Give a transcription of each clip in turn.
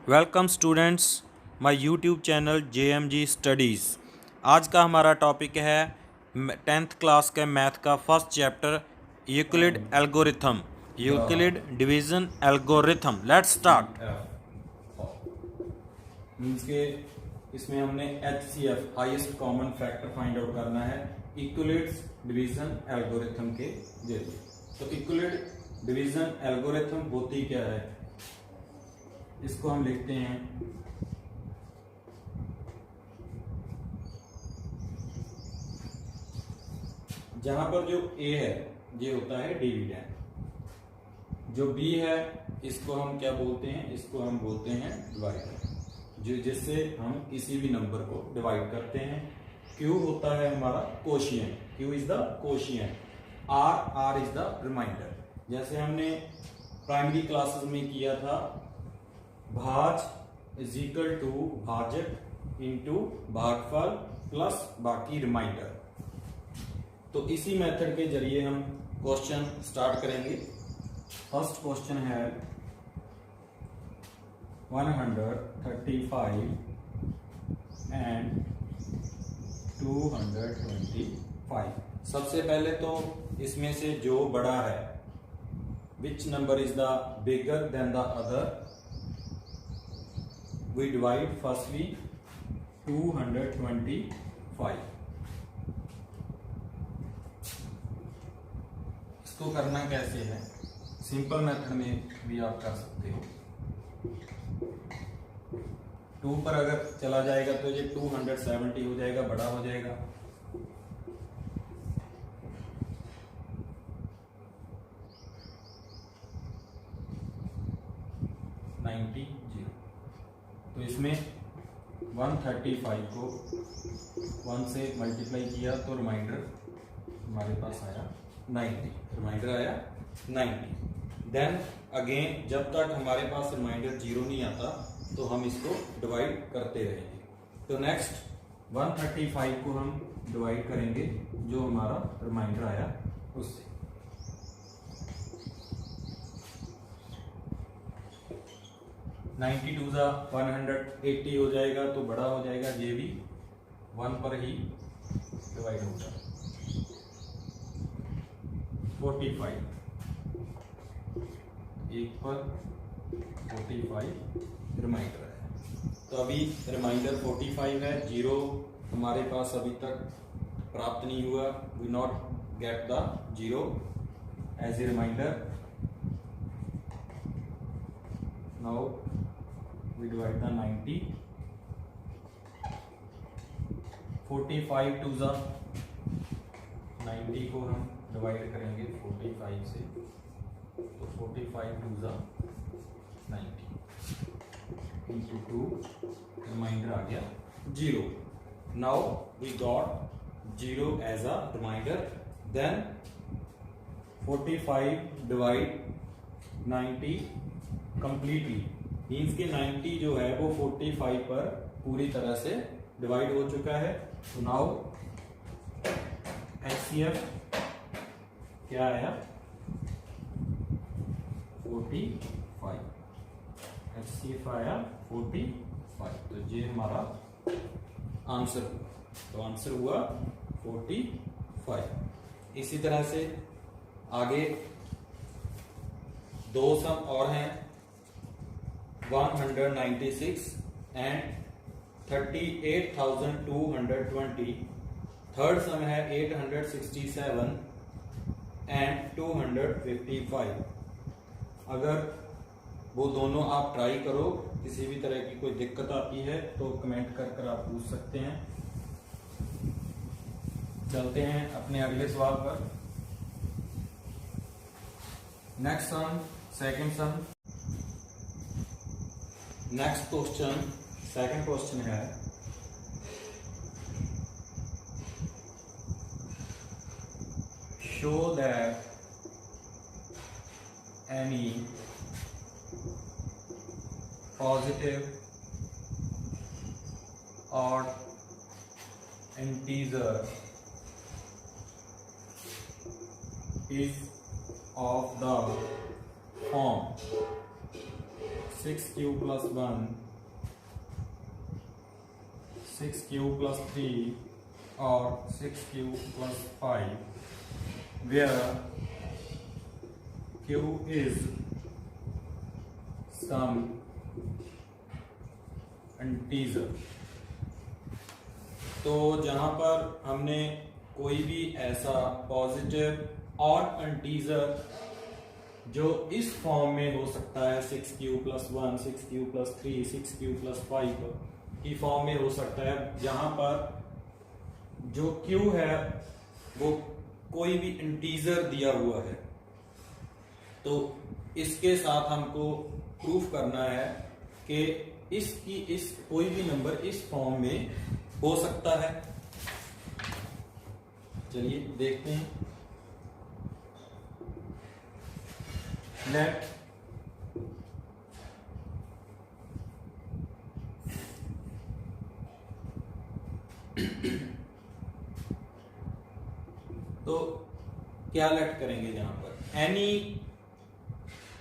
Welcome students my YouTube channel JMG studies. आज का हमारा टॉपिक है 10th क्लास के मैथ का first chapter Euclid algorithm, Euclid division algorithm. Let's start. Means के इसमें हमने HCF highest common factor find out करना है यूक्लिड डिवीज़न एल्गोरिथम के जरिए। तो यूक्लिड डिवीज़न एल्गोरिथम होती क्या है, इसको हम लिखते हैं जहां पर जो A है ये होता है डिविडेंड, जो B है इसको हम क्या बोलते हैं, इसको हम बोलते हैं डिवाइडर, जो जिससे हम किसी भी नंबर को डिवाइड करते हैं। Q होता है हमारा quotient, Q is the quotient, R is the remainder. जैसे हमने प्राइमरी क्लासेस में किया था, भाज इज इक्वल टू भाजक इंटू भागफल प्लस बाकी रिमाइंडर। तो इसी मेथड के जरिए हम क्वेश्चन स्टार्ट करेंगे। फर्स्ट क्वेश्चन है 135 एंड 225। सबसे पहले तो इसमें से जो बड़ा है, which number is the bigger than the other, we divide firstly 225। इसको करना कैसे है, सिंपल मेथड में भी आप कर सकते हो। 2 पर अगर चला जाएगा तो ये 270 हो जाएगा, बड़ा हो जाएगा। तो इसमें 135 को 1 से मल्टीप्लाई किया तो रिमाइंडर हमारे पास आया 90, रिमाइंडर आया 90। देन अगेन जब तक हमारे पास रिमाइंडर 0 नहीं आता तो हम इसको डिवाइड करते रहेंगे। तो नेक्स्ट 135 को हम डिवाइड करेंगे जो हमारा रिमाइंडर आया उससे। 90 टू 180 हो जाएगा, तो बड़ा हो जाएगा, ये भी 1 पर ही डिवाइड होगा। 45 1 पर 45 रिमाइंडर है। तो अभी रिमाइंडर 45 है, 0 हमारे पास अभी तक प्राप्त नहीं हुआ, we not get the 0 as a remainder. Now we divide the 90, 45 to 90 को हम डिवाइड करेंगे 45 से, तो 45 टू 90 इंटू 2, रिमाइंडर आ गया 0। Now we got 0 as a remainder. Then 45 divide 90 completely, means के 90 जो है वो 45 पर पूरी तरह से डिवाइड हो चुका है। तो नाउ HCF क्या आया, 45, HCF आया 45। तो ये हमारा आंसर हुआ, तो आंसर हुआ 45। इसी तरह से आगे 2 सम और हैं, 196 एंड 38,220। थर्ड सम है 867 एंड 255। अगर वो दोनों आप ट्राई करो, किसी भी तरह की कोई दिक्कत आती है तो कमेंट कर आप पूछ सकते हैं। चलते हैं अपने अगले सवाल पर। नेक्स्ट सम, सेकंड सम। नेक्स्ट क्वेश्चन, सेकंड क्वेश्चन है शो दैट एनी पॉजिटिव और integer is of the form 6q plus 1, 6q plus 3 or 6q plus 5 where q is some integer. तो जहां पर हमने कोई भी ऐसा पॉजिटिव ऑड इंटीजर जो इस फॉर्म में हो सकता है 6q plus 1, 6q plus 3, 6q plus 5 की फॉर्म में हो सकता है, जहां पर जो q है वो कोई भी इंटीजर दिया हुआ है, तो इसके साथ हमको प्रूफ करना है कि इस कोई भी नंबर इस फॉर्म में हो सकता है। चलिए देखते हैं। लेट तो क्या लेट करेंगे यहां पर, एनी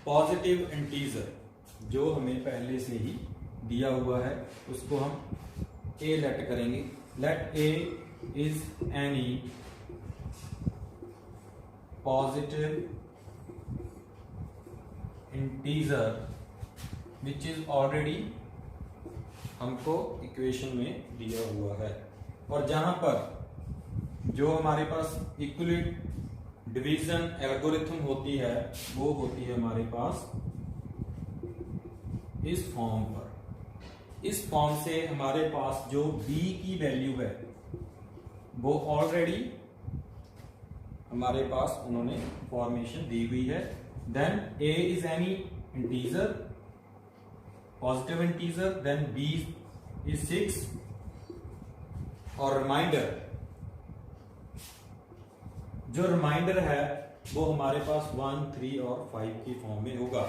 पॉजिटिव इंटीजर जो हमें पहले से ही दिया हुआ है उसको हम ए लेट करेंगे। Let a is any positive integer which is already हमको इक्वेशन में दिया हुआ है, और जहां पर जो हमारे पास इक्विलिट डिवीजन एल्गोरिथम होती है वो होती है हमारे पास इस फॉर्म पर। इस फॉर्म से हमारे पास जो b की वैल्यू है वो ऑलरेडी हमारे पास उन्होंने फॉर्मेशन दी हुई है। Then a is any integer, positive integer, then b is 6 और रिमाइंडर, जो रिमाइंडर है वो हमारे पास 1, 3 और 5 की फॉर्म में होगा।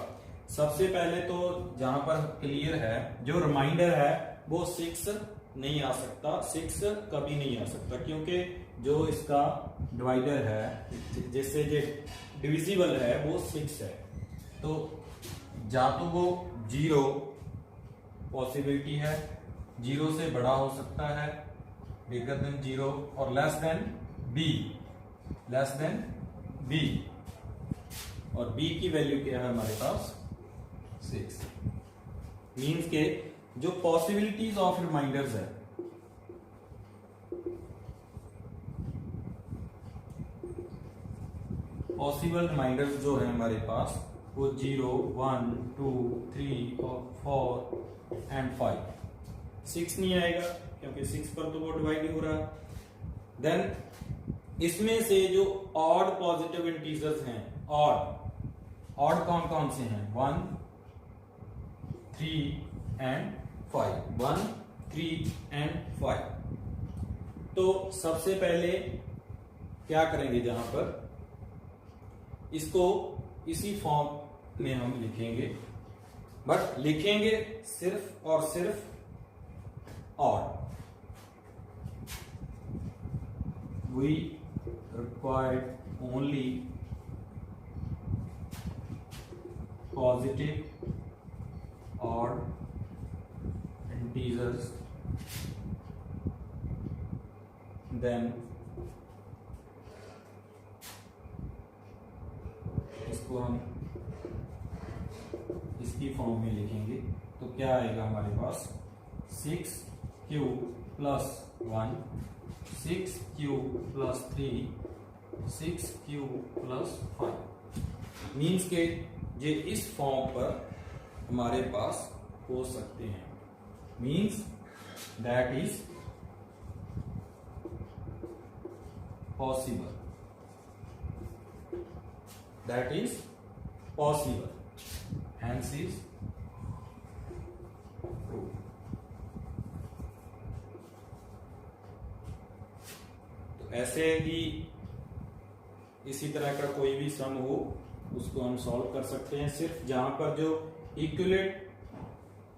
सबसे पहले तो जहां पर क्लियर है, जो रिमाइंडर है वो 6 नहीं आ सकता, 6 कभी नहीं आ सकता, क्योंकि जो इसका डिवाइडर है जिससे जो डिविजिबल है वो 6 है। तो या तो वो 0 पॉसिबिलिटी है, 0 से बड़ा हो सकता है, बिगर देन 0 और less than b, less than b, और b की वैल्यू क्या है हमारे पास 6। मीन्स के जो पॉसिबिलिटीज ऑफ रिमाइंडर्स है पॉसिबल रिमाइंडर्स जो है हमारे पास वो 0, 1, 2, 3 और 4 एंड 5। 6 नहीं आएगा क्योंकि 6 पर तो वो डिवाइड ही हो रहा है। देन इसमें से जो ऑड पॉजिटिव इंटीजर्स हैं, ऑड कौन कौन से हैं, 1, 3 एंड 5, 1, 3 एंड 5। तो सबसे पहले क्या करेंगे, जहां पर इसको इसी फॉर्म में हम लिखेंगे, बट लिखेंगे सिर्फ और सिर्फ odd. We required only positive odd integers, then इसको हम इसकी फॉर्म में लिखेंगे तो क्या आएगा हमारे पास 6q plus 1, 6q plus 3, 6q plus 5। Means के ये इस फॉर्म पर हमारे पास हो सकते हैं। Means that is possible, that is possible, hence is prove. तो ऐसे ही इसी तरह का कोई भी सम हो उसको हम सॉल्व कर सकते हैं। सिर्फ जहां पर जो इक्विलेट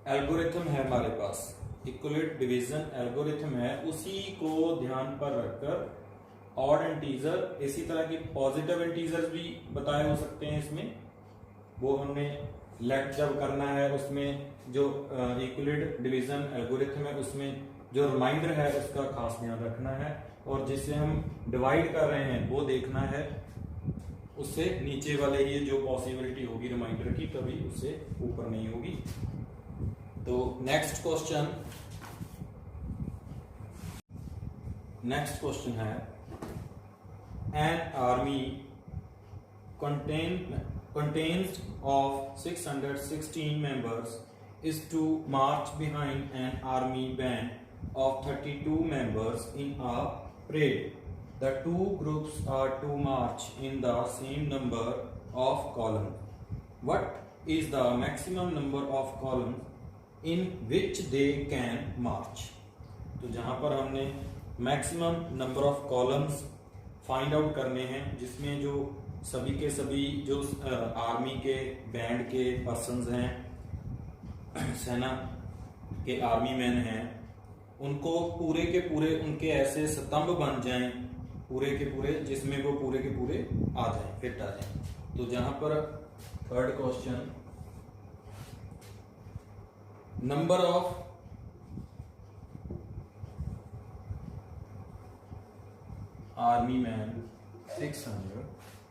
एल्गोरिथम है हमारे पास, इक्विलेट डिवीजन एल्गोरिथम है, उसी को ध्यान पर रखकर ऑड इंटीजर, इसी तरह की पॉजिटिव इंटीजर्स भी बताए हो सकते हैं इसमें, वो हमने लेट जब करना है उसमें जो इक्विलेट डिवीजन एल्गोरिथम है उसमें जो रिमाइंडर है उसका खास ध्यान रखना है, और जिससे हम डिवाइड कर रहे हैं वो देखना है, उससे नीचे वाले ये जो पॉसिबिलिटी होगी रिमाइंडर की कभी उससे ऊपर नहीं होगी। तो नेक्स्ट क्वेश्चन है, an army contains of 616 members is to march behind an army band of 32 members in a parade. The two groups are to march in the same number of columns. What is the maximum number of columns in which they can march? तो जहां पर हमने maximum number of columns find out करने हैं, जिसमें जो सभी के सभी जो आर्मी के बैंड के पर्सन्स हैं, सेना के आर्मी मैन हैं, उनको पूरे के पूरे उनके ऐसे स्तंभ बन जाएं पूरे के पूरे, जिसमें वो पूरे के पूरे आ जाएं, फिट आ जाएं। तो जहां पर third question, number of army man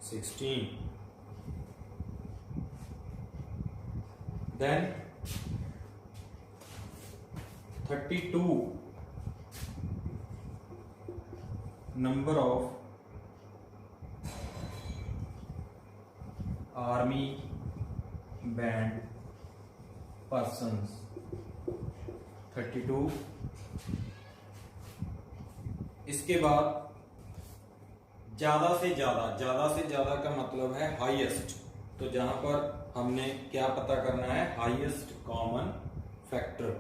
616, then 32 number of army band persons 32। इसके बाद ज्यादा से ज्यादा का मतलब है हाईएस्ट। तो जहां पर हमने क्या पता करना है, highest common factor.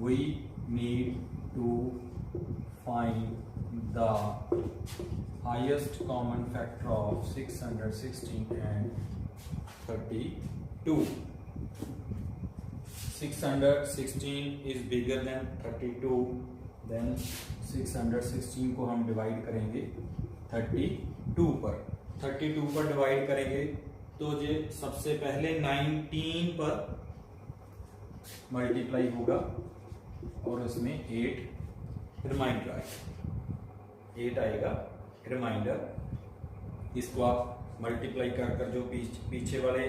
We need to find the highest common factor of 616 and 32। 616 is bigger than 32, then 616 को हम डिवाइड करेंगे 32 पर। 32 पर डिवाइड करेंगे तो ये सबसे पहले 19 पर मल्टीप्लाई होगा और उसमें 8 रिमाइंडर आएगा, 8 आएगा रिमाइंडर। इसको आप मल्टीप्लाई कर कर जो पीछे वाले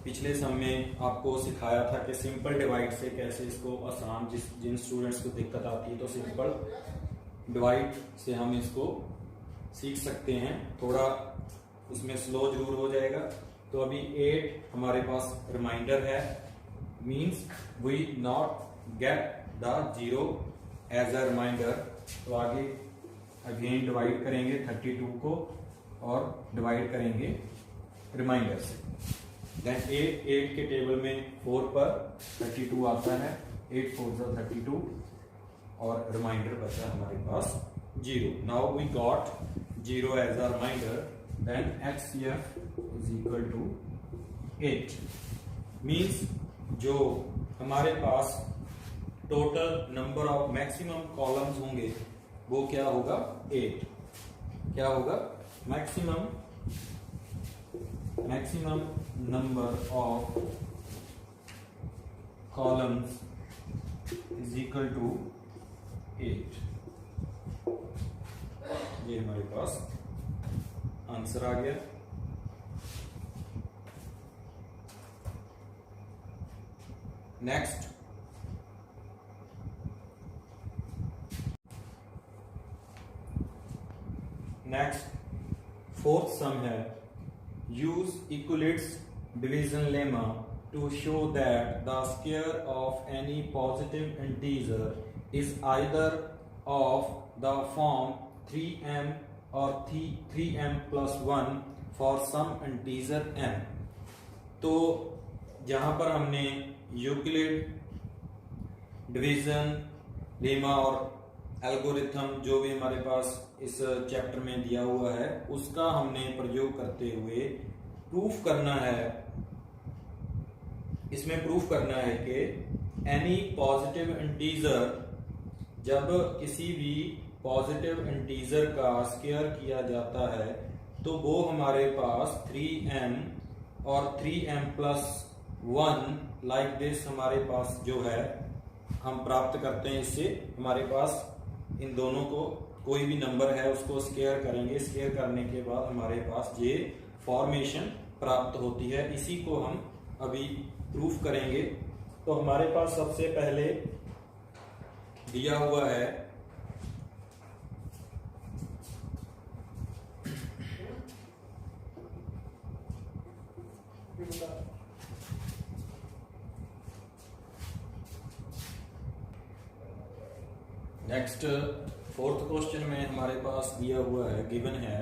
पिछले सम में आपको सिखाया था कि सिंपल डिवाइड से कैसे इसको आसान, जिन स्टूडेंट्स को दिक्कत आती है तो सिंपल डिवाइड से हम इसको सीख सकते हैं। थोड़ा उसमें स्लो जरूर हो जाएगा। तो अभी 8 हमारे पास रिमाइंडर है, means we not get the 0 as a remainder. तो आगे अगेन डिवाइड करेंगे 32 को और डिवाइड करेंगे रिमाइंडर से। देन 8 के टेबल में 4 पर 32 आता है, 8 4 जा 32 और रिमाइंडर बचा हमारे पास 0। Now we got 0 as a remainder, then HCF is equal to 8। Means जो हमारे पास total number of maximum columns होंगे वो क्या होगा, 8। क्या होगा, maximum number of columns is equal to 8। ये हमारे पास आंसर आ गया। नेक्स्ट, फोर्थ सम है, use Euclid's division lemma to show that the square of any positive integer is either of the form 3m or 3m plus 1 for some integer n। तो जहां पर हमने Euclid division lemma और algorithm जो भी हमारे पास इस चैप्टर में दिया हुआ है उसका हमने प्रयोग करते हुए प्रूफ करना है, इसमें प्रूफ करना है कि एनी पॉजिटिव इंटीजर, जब किसी भी पॉजिटिव इंटीजर का स्क्वायर किया जाता है तो वो हमारे पास 3m और 3m प्लस 1 लाइक दिस हमारे पास जो है हम प्राप्त करते हैं। इससे हमारे पास इन दोनों को कोई भी नंबर है उसको स्क्वायर करेंगे, स्क्वायर करने के बाद हमारे पास ये फॉर्मेशन प्राप्त होती है। इसी को हम अभी प्रूफ करेंगे। तो हमारे पास सबसे पहले दिया हुआ है नेक्स्ट 4th क्वेश्चन में हमारे पास दिया हुआ है, गिवन है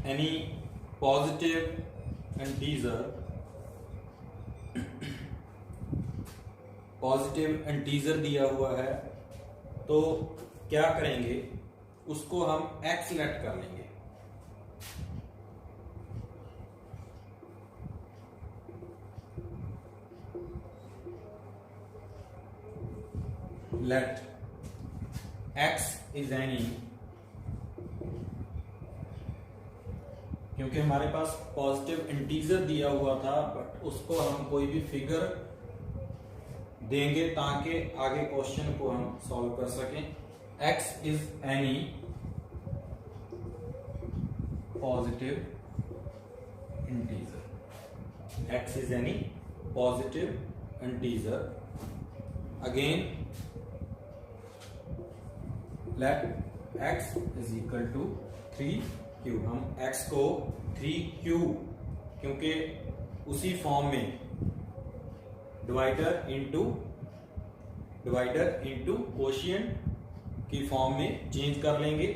एनी पॉजिटिव इंटीजर दिया हुआ है। तो क्या करेंगे, उसको हम x लेट कर लेंगे। लेट x इज एनी, क्योंकि हमारे पास पॉजिटिव इंटीजर दिया हुआ था बट उसको हम कोई भी फिगर देंगे ताकि आगे क्वेश्चन को हम सॉल्व कर सकें। x is any positive integer, x is any positive integer. Again let x is equal to 3q, हम x को 3q, क्योंकि उसी फॉर्म में डिवाइडर इनटू कोशिएंट की फॉर्म में चेंज कर लेंगे।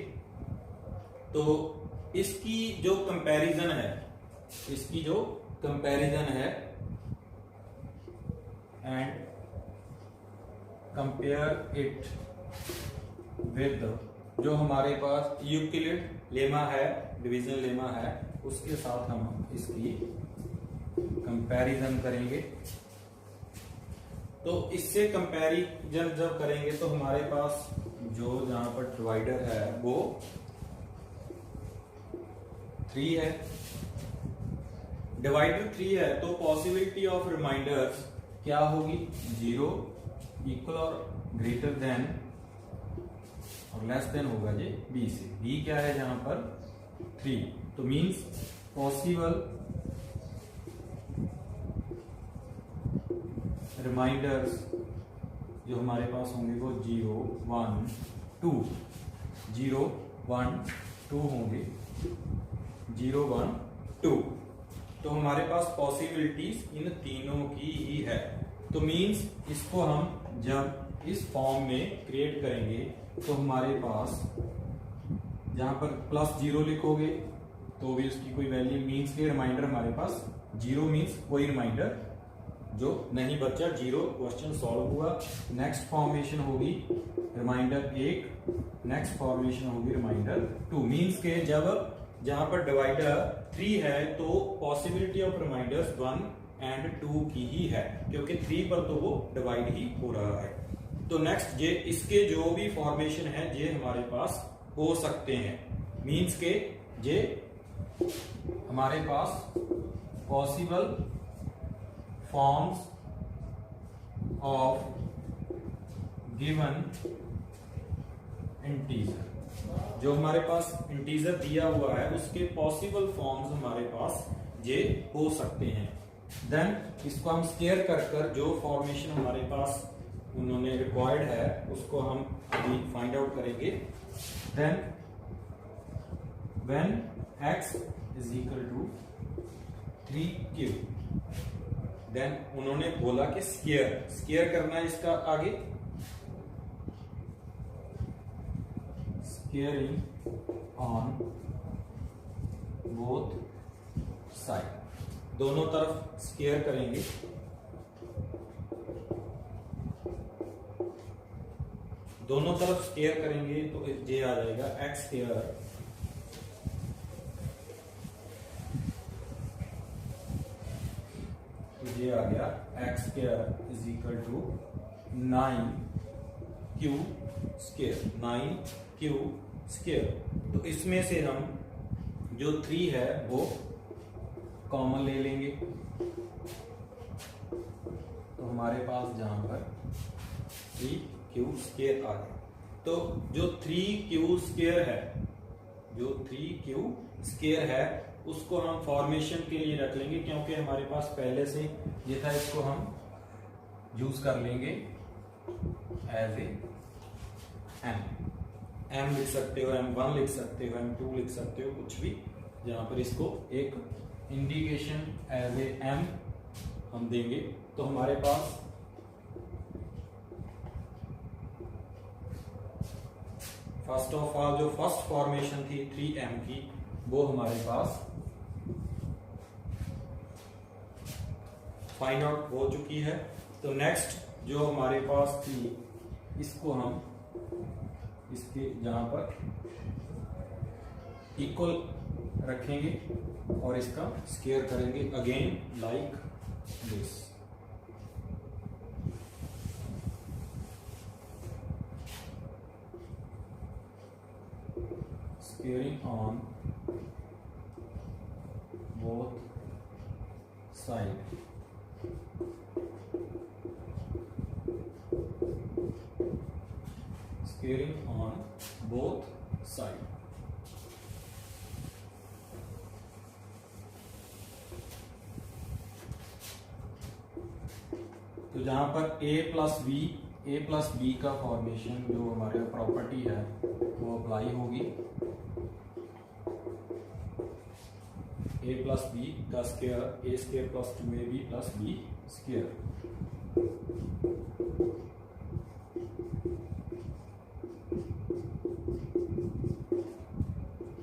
तो इसकी जो कंपैरिजन है एंड कंपेयर इट विद जो हमारे पास यूक्लिड लेमा है, डिवीजन लेमा है, उसके साथ हम इसकी कंपैरिजन करेंगे। तो इससे कंपैरिजन जब करेंगे तो हमारे पास जो जहां पर डिवाइडर है वो 3 है, डिवाइडर 3 है, तो पॉसिबिलिटी ऑफ रिमाइंडर्स क्या होगी, 0, इक्वल और ग्रेटर देन और लेस देन होगा जी b से। b क्या है जहां पर 3, तो मींस पॉसिबल रिमाइंडर्स जो हमारे पास होंगे वो 0, 1, 2, 0, 1, 2 होंगे, 0, 1, 2। तो हमारे पास पॉसिबिलिटीज इन तीनों की ही है। तो मींस इसको हम जब इस फॉर्म में क्रिएट करेंगे तो हमारे पास जहां पर +0 लिखोगे तो भी उसकी कोई वैल्यू, मींस के रिमाइंडर हमारे पास 0 मींस कोई रिमाइंडर जो नहीं बचा, 0, क्वेश्चन सॉल्व हुआ। नेक्स्ट फॉर्मेशन होगी रिमाइंडर 1, नेक्स्ट फॉर्मेशन होगी रिमाइंडर 2, मींस के जब जहां पर डिवाइडर 3 है तो पॉसिबिलिटी ऑफ रिमाइंडर्स 1 एंड 2 की ही है, क्योंकि 3 पर तो वो डिवाइड ही हो रहा है। तो नेक्स्ट ये इसके जो भी फॉर्मेशन है ये हमारे पास हो सकते हैं, मींस के ये हमारे पास possible forms of given integer, जो हमारे पास इंटीजर दिया हुआ है उसके पॉसिबल फॉर्म्स हमारे पास ये हो सकते हैं। देन इसको हम स्क्वायर कर जो फॉर्मेशन हमारे पास उन्होंने रिक्वायर्ड है उसको हम अभी फाइंड आउट करेंगे। Then when x is equal to 3q, then उन्होंने बोला कि स्क्वायर करना है इसका आगे, स्क्वायरिंग ऑन बोथ साइड, दोनों तरफ स्क्वायर करेंगे। दोनों तरफ स्क्वायर करेंगे तो ये आ जाएगा x स्क्वायर ये आ गया x square is equal to 9q square, 9q square. तो इसमें से हम जो 3 है वो कॉमन ले लेंगे, तो हमारे पास जहां पर 3q² आ गया। तो जो 3q² है, जो 3q² है उसको हम फॉर्मेशन के लिए रख लेंगे, क्योंकि हमारे पास पहले से ये था, इसको हम यूज कर लेंगे एज ए m लिख सकते हो, m1 लिख सकते हो, m2 लिख सकते हो, कुछ भी, जहां पर इसको एक इंडिकेशन एज ए m हम देंगे। तो हमारे पास फर्स्ट ऑफ ऑल जो फर्स्ट फॉर्मेशन थी 3m की, वो हमारे पास फाइंड आउट हो चुकी है। तो नेक्स्ट जो हमारे पास थी, इसको हम इसके जहां पर इक्वल रखेंगे और इसका स्क्वायर करेंगे, again like this. Squaring on both sides. Squaring on both sides. तो जहां पर a प्लस बी का फॉर्मेशन जो हमारे प्रॉपर्टी है वो अप्लाई होगी। a प्लस बी का square a² plus 2ab plus b square.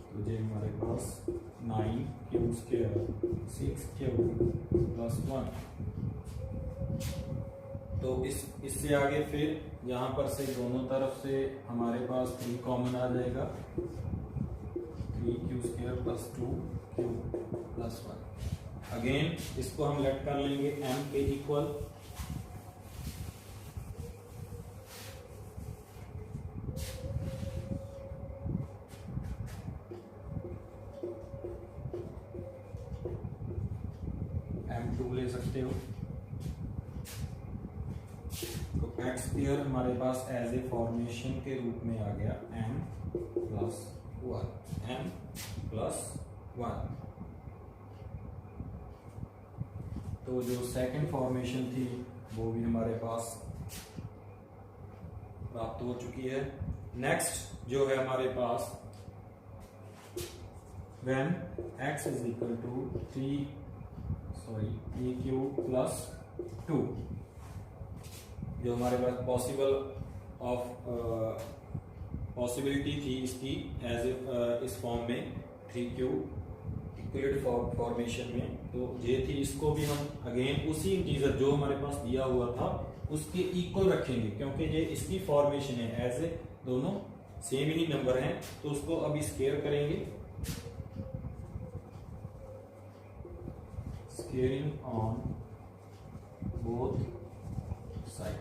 तो ये हमारे पास 9q² 6q प्लस 1। तो इससे आगे फिर यहाँ पर से दोनों तरफ से हमारे पास 3 कॉमन आ जाएगा, 3q² plus 2q plus 1। Again इसको हम लेट कर लेंगे m के इक्वल। m2 ले सकते हो। x² हमारे पास एज ए फॉर्मेशन के रूप में आ गया m प्लस 1। तो जो सेकंड फॉर्मेशन थी वो भी हमारे पास प्राप्त हो चुकी है। नेक्स्ट जो है हमारे पास when x is equal to aq plus 2, जो हमारे पास पॉसिबिलिटी थी इसकी एज इस फॉर्म में 3q इक्वलेट फॉर्मेशन में, तो ये थी। इसको भी हम अगेन उसी इंटीजर जो हमारे पास दिया हुआ था उसके इक्वल रखेंगे, क्योंकि ये इसकी फॉर्मेशन है, एज ए दोनों सेम ही नंबर हैं। तो उसको अभी स्क्वायर करेंगे, squaring on both side,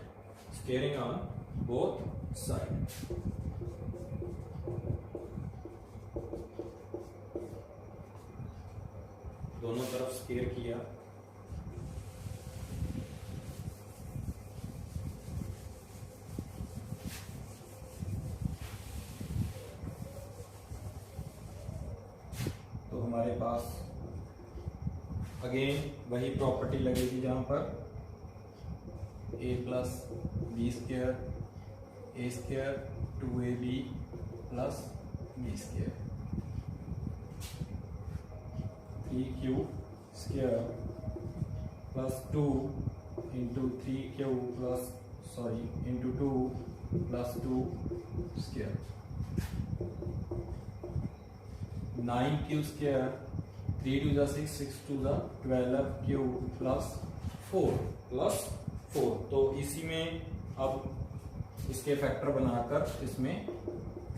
squaring on both side. दोनों तरफ स्क्वेयर किया। तो हमारे पास अगेन वही प्रॉपर्टी लगेगी, जहां पर a plus b² a² 2ab plus b², 3q² plus 2 into 3q into 2 plus 2², 9q², 3 2 जा 6, 6 2 जा 12q प्लस 4। तो इसी में अब इसके फैक्टर बनाकर इसमें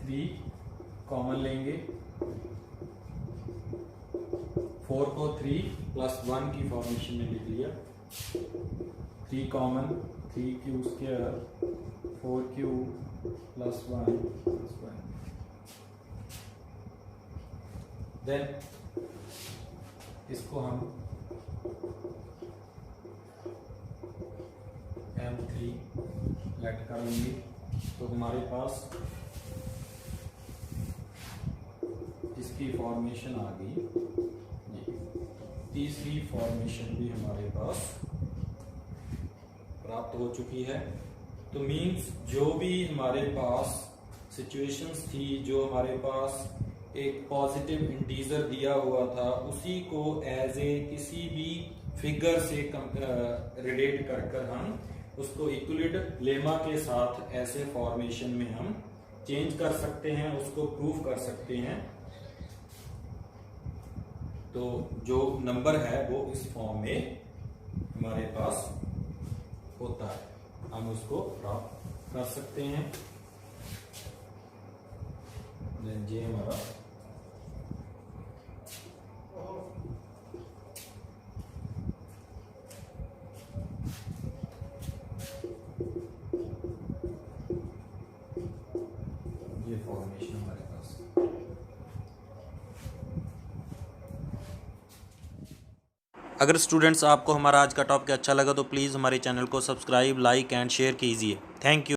3 कॉमन लेंगे। 4 को 3 प्लस 1 की फॉर्मेशन में लिख लिया। 3 common, 3q², 4q plus 1 plus 1। Then इसको हम M3 लेट कर लेंगे, तो हमारे पास इसकी फॉर्मेशन आ गई। तीसरी फॉर्मेशन भी हमारे पास प्राप्त हो चुकी है। तो मीन्स जो भी हमारे पास सिचुएशंस थी, जो हमारे पास एक पॉजिटिव इंटीजर दिया हुआ था, उसी को एज ए किसी भी फिगर से रिलेट कर हम उसको इक्विलिब्रियम लेमा के साथ ऐसे फॉर्मेशन में हम चेंज कर सकते हैं, उसको प्रूव कर सकते हैं। तो जो नंबर है वो इस फॉर्म में हमारे पास होता है, हम उसको प्राप्त कर सकते हैं। ये हमारा ये फॉर्मेशन हमारे पास। अगर स्टूडेंट्स आपको हमारा आज का टॉपिक अच्छा लगा तो प्लीज़ हमारे चैनल को सब्सक्राइब, लाइक एंड शेयर कीजिए। Thank you.